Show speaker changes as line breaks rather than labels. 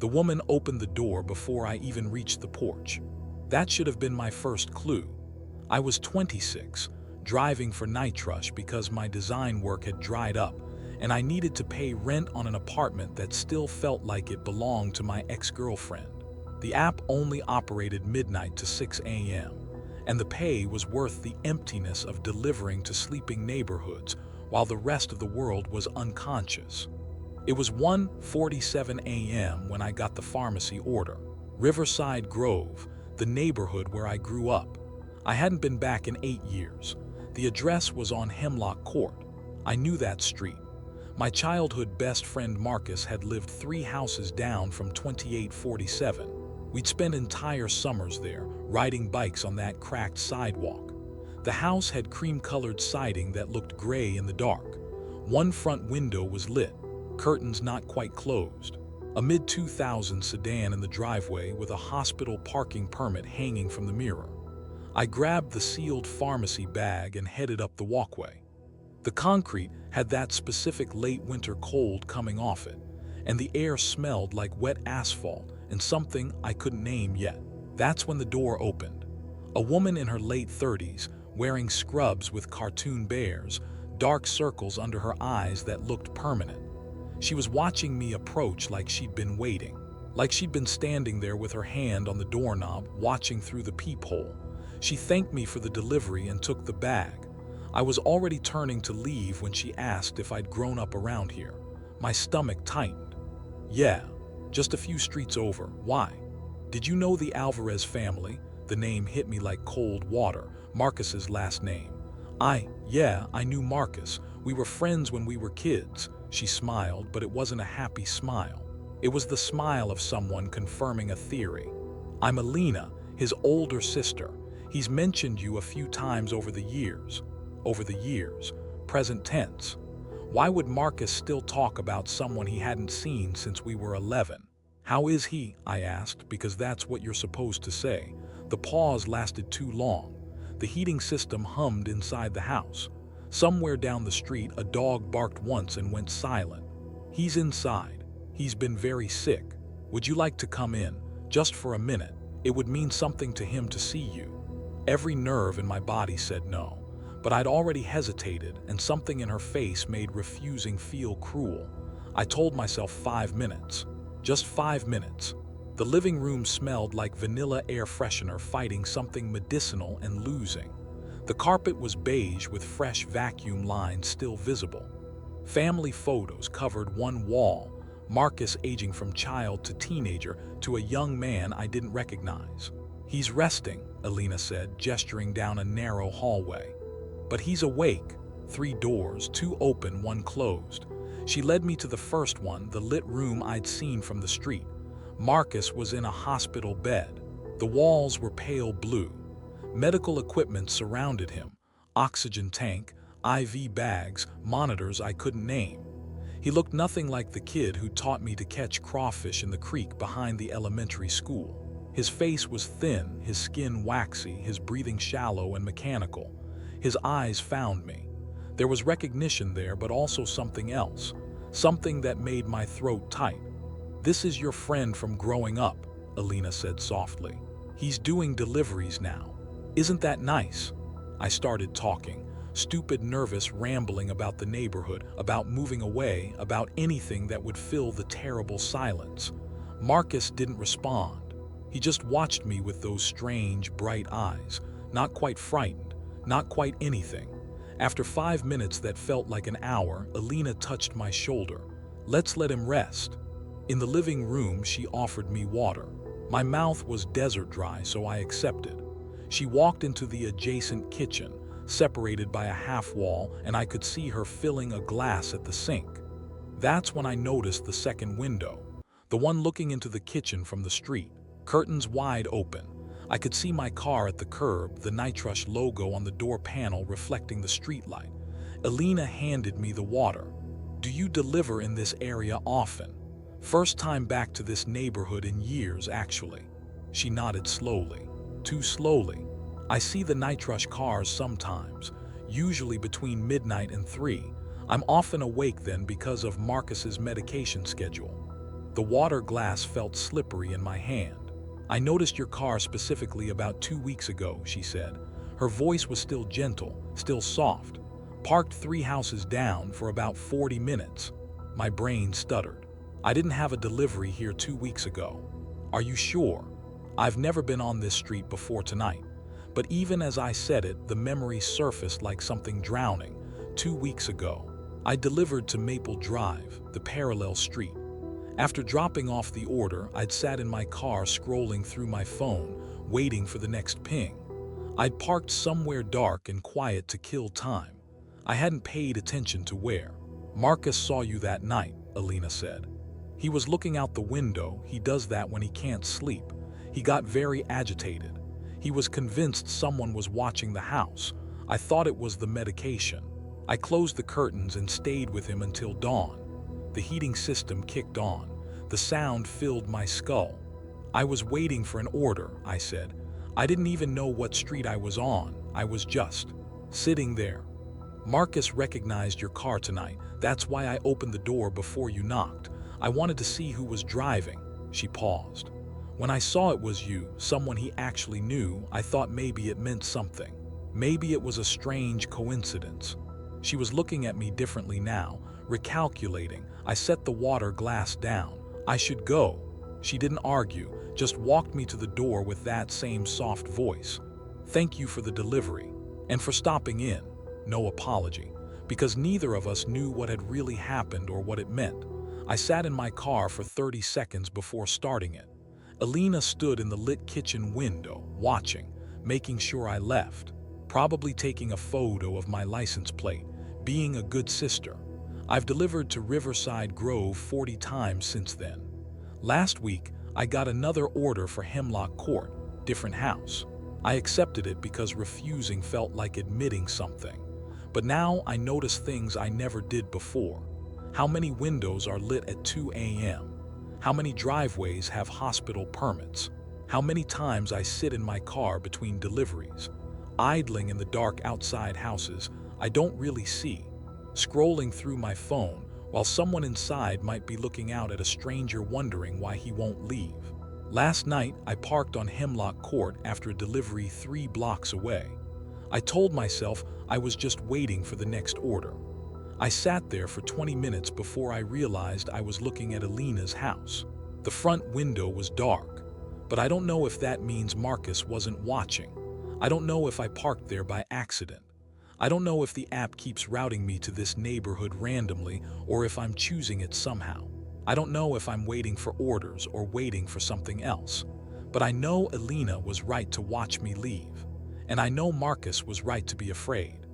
The woman opened the door before I even reached the porch. That should have been my first clue. I was 26, driving for Nitrush because my design work had dried up, and I needed to pay rent on an apartment that still felt like it belonged to my ex-girlfriend. The app only operated midnight to 6 a.m., and the pay was worth the emptiness of delivering to sleeping neighborhoods while the rest of the world was unconscious. It was 1:47 a.m. when I got the pharmacy order. Riverside Grove, the neighborhood where I grew up. I hadn't been back in 8 years. The address was on Hemlock Court. I knew that street. My childhood best friend Marcus had lived 3 houses down from 2847. We'd spent entire summers there, riding bikes on that cracked sidewalk. The house had cream-colored siding that looked gray in the dark. One front window was lit, curtains not quite closed. A mid-2000s sedan in the driveway with a hospital parking permit hanging from the mirror. I grabbed the sealed pharmacy bag and headed up the walkway. The concrete had that specific late winter cold coming off it, and the air smelled like wet asphalt and something I couldn't name yet. That's when the door opened. A woman in her late 30s, wearing scrubs with cartoon bears, dark circles under her eyes that looked permanent. She was watching me approach like she'd been waiting, like she'd been standing there with her hand on the doorknob, watching through the peephole. She thanked me for the delivery and took the bag. I was already turning to leave when she asked if I'd grown up around here. My stomach tightened. Yeah, just a few streets over. Why? Did you know the Alvarez family? The name hit me like cold water, Marcus's last name. Yeah, I knew Marcus. We were friends when we were kids. She smiled, but it wasn't a happy smile. It was the smile of someone confirming a theory. I'm Alina, his older sister. He's mentioned you a few times over the years. Over the years, present tense. Why would Marcus still talk about someone he hadn't seen since we were 11? How is he? I asked, because that's what you're supposed to say. The pause lasted too long. The heating system hummed inside the house. Somewhere down the street, a dog barked once and went silent. He's inside. He's been very sick. Would you like to come in? Just for a minute. It would mean something to him to see you. Every nerve in my body said no. But I'd already hesitated, and something in her face made refusing feel cruel. I told myself 5 minutes. Just 5 minutes. The living room smelled like vanilla air freshener fighting something medicinal and losing. The carpet was beige with fresh vacuum lines still visible. Family photos covered one wall, Marcus aging from child to teenager to a young man I didn't recognize. He's resting, Alina said, gesturing down a narrow hallway. But he's awake. 3 doors, 2 open, 1 closed. She led me to the first one, the lit room I'd seen from the street. Marcus was in a hospital bed. The walls were pale blue. Medical equipment surrounded him. Oxygen tank, IV bags, monitors I couldn't name. He looked nothing like the kid who taught me to catch crawfish in the creek behind the elementary school. His face was thin, his skin waxy, his breathing shallow and mechanical. His eyes found me. There was recognition there, but also something else. Something that made my throat tight. "This is your friend from growing up," Alina said softly. "He's doing deliveries now. Isn't that nice?" I started talking, stupid, nervous, rambling about the neighborhood, about moving away, about anything that would fill the terrible silence. Marcus didn't respond. He just watched me with those strange, bright eyes, not quite frightened, not quite anything. After 5 minutes that felt like an hour, Alina touched my shoulder. "Let's let him rest." In the living room, she offered me water. My mouth was desert dry, so I accepted. She walked into the adjacent kitchen, separated by a half wall, and I could see her filling a glass at the sink. That's when I noticed the second window, the one looking into the kitchen from the street, curtains wide open. I could see my car at the curb, the Nitrush logo on the door panel reflecting the streetlight. Alina handed me the water. "Do you deliver in this area often?" "First time back to this neighborhood in years, actually." She nodded slowly. Too slowly. "I see the Nitrush cars sometimes, usually between midnight and 3. I'm often awake then because of Marcus's medication schedule." The water glass felt slippery in my hand. I noticed your car specifically about 2 weeks ago, she said. Her voice was still gentle, still soft. Parked 3 houses down for about 40 minutes. My brain stuttered. I didn't have a delivery here 2 weeks ago. Are you sure? I've never been on this street before tonight. But even as I said it, the memory surfaced like something drowning. 2 weeks ago, I delivered to Maple Drive, the parallel street. After dropping off the order, I'd sat in my car scrolling through my phone, waiting for the next ping. I'd parked somewhere dark and quiet to kill time. I hadn't paid attention to where. Marcus saw you that night, Alina said. He was looking out the window. He does that when he can't sleep. He got very agitated. He was convinced someone was watching the house. I thought it was the medication. I closed the curtains and stayed with him until dawn. The heating system kicked on. The sound filled my skull. I was waiting for an order, I said. I didn't even know what street I was on. I was just sitting there. Marcus recognized your car tonight. That's why I opened the door before you knocked. I wanted to see who was driving. She paused. When I saw it was you, someone he actually knew, I thought maybe it meant something. Maybe it was a strange coincidence. She was looking at me differently now, recalculating. I set the water glass down. I should go. She didn't argue, just walked me to the door with that same soft voice. Thank you for the delivery, and for stopping in. No apology, because neither of us knew what had really happened or what it meant. I sat in my car for 30 seconds before starting it. Alina stood in the lit kitchen window, watching, making sure I left, probably taking a photo of my license plate, being a good sister. I've delivered to Riverside Grove 40 times since then. Last week, I got another order for Hemlock Court, different house. I accepted it because refusing felt like admitting something. But now I notice things I never did before. How many windows are lit at 2 a.m.? How many driveways have hospital permits? How many times I sit in my car between deliveries, idling in the dark outside houses I don't really see, scrolling through my phone while someone inside might be looking out at a stranger wondering why he won't leave. Last night, I parked on Hemlock Court after a delivery 3 blocks away. I told myself I was just waiting for the next order. I sat there for 20 minutes before I realized I was looking at Alina's house. The front window was dark, but I don't know if that means Marcus wasn't watching. I don't know if I parked there by accident. I don't know if the app keeps routing me to this neighborhood randomly or if I'm choosing it somehow. I don't know if I'm waiting for orders or waiting for something else. But I know Alina was right to watch me leave. And I know Marcus was right to be afraid.